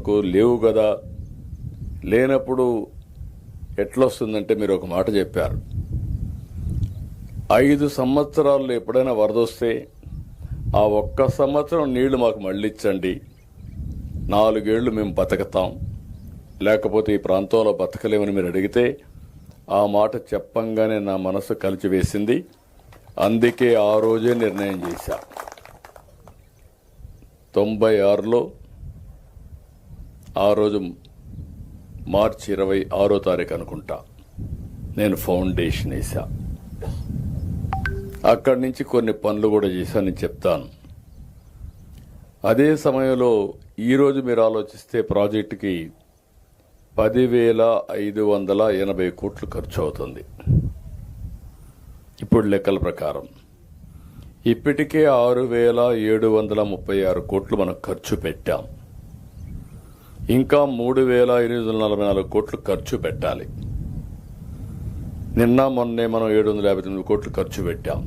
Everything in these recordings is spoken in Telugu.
అకౌంట్కు లేవు కదా. లేనప్పుడు ఎట్లొస్తుందంటే మీరు ఒక మాట చెప్పారు, 5 సంవత్సరాల్లో ఎప్పుడైనా వరద వస్తే ఆ ఒక్క సంవత్సరం నీళ్లు మాకు మళ్ళించండి, 4 ఏళ్లు మేము బతకతాం, లేకపోతే ఈ ప్రాంతంలో బతకలేమని మీరు అడిగితే ఆ మాట చెప్పంగానే నా మనసు కలిచివేసింది. అందుకే ఆ రోజే నిర్ణయం చేశా. 96లో ఆ రోజు మార్చి 26వ తారీఖు అనుకుంటా నేను ఫౌండేషన్ వేసా. అక్కడి నుంచి కొన్ని పనులు కూడా చేశానని చెప్తాను. అదే సమయంలో ఈరోజు మీరు ఆలోచిస్తే ప్రాజెక్టుకి 10,580 కోట్లు ఖర్చు అవుతుంది ఇప్పుడు లెక్కల ప్రకారం. ఇప్పటికే 6,736 కోట్లు మనం ఖర్చు పెట్టాం. ఇంకా 3,844 కోట్లు ఖర్చు పెట్టాలి. నిన్న మొన్నే మనం 759 కోట్లు ఖర్చు పెట్టాం.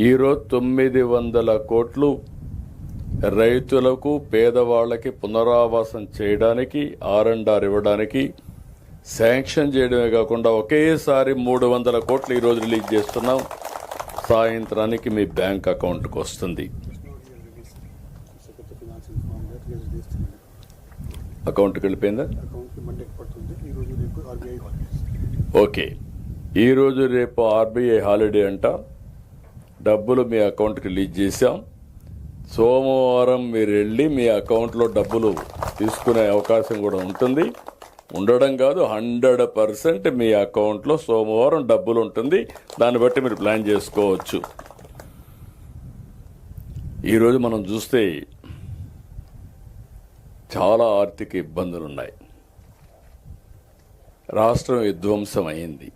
ఈరోజు 900 కోట్లు రైతులకు పేదవాళ్లకి పునరావాసం చేయడానికి R&R ఇవ్వడానికి శాంక్షన్ చేయడమే కాకుండా ఒకేసారి 300 కోట్లు ఈరోజు రిలీజ్ చేస్తున్నాం. సాయంత్రానికి మీ బ్యాంక్ అకౌంట్కి వస్తుంది. అకౌంట్కి వెళ్ళిపోయిందా? ఓకే, ఈరోజు రేపు RBI హాలిడే అంట. డబ్బులు మీ అకౌంట్కి రిలీజ్ చేశాం. సోమవారం మీరు వెళ్ళి మీ అకౌంట్లో డబ్బులు తీసుకునే అవకాశం కూడా ఉంటుంది. ఉండడం కాదు, 100% మీ అకౌంట్లో సోమవారం డబ్బులు ఉంటుంది. దాన్ని బట్టి మీరు ప్లాన్ చేసుకోవచ్చు. ఈరోజు మనం చూస్తే చాలా ఆర్థిక ఇబ్బందులు ఉన్నాయి. రాష్ట్రం విధ్వంసం అయింది.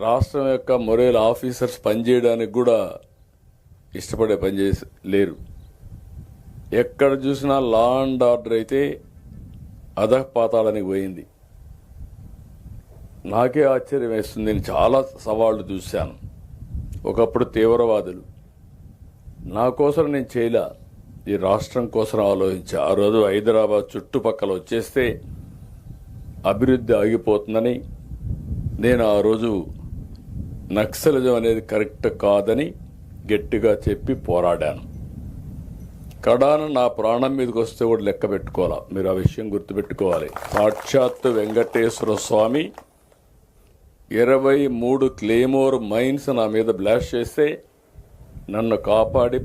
రాష్ట్రం యొక్క మొరేల్ ఆఫీసర్స్ పనిచేయడానికి కూడా ఇష్టపడే పనిచేసి లేరు. ఎక్కడ చూసినా లా అండ్ ఆర్డర్ అయితే అధపాతాళానికి పోయింది. నాకే ఆశ్చర్యం వేస్తుంది. నేను చాలా సవాళ్లు చూశాను. ఒకప్పుడు తీవ్రవాదులు, నా కోసం నేను చేయలే, ఈ రాష్ట్రం కోసం ఆలోచించా. ఆ రోజు హైదరాబాద్ చుట్టుపక్కల వచ్చేస్తే అభివృద్ధి ఆగిపోతుందని నేను ఆ రోజు నక్సలిజం అనేది కరెక్ట్ కాదని గట్టిగా చెప్పి పోరాడాను. కడాన నా ప్రాణం మీదకి వస్తే కూడా లెక్క పెట్టుకోవాలా. మీరు ఆ విషయం గుర్తుపెట్టుకోవాలి. సాక్షాత్తు వెంకటేశ్వర స్వామి 23 క్లేమోర్ మైన్స్ నా మీద బ్లాస్ట్ చేస్తే నన్ను కాపాడి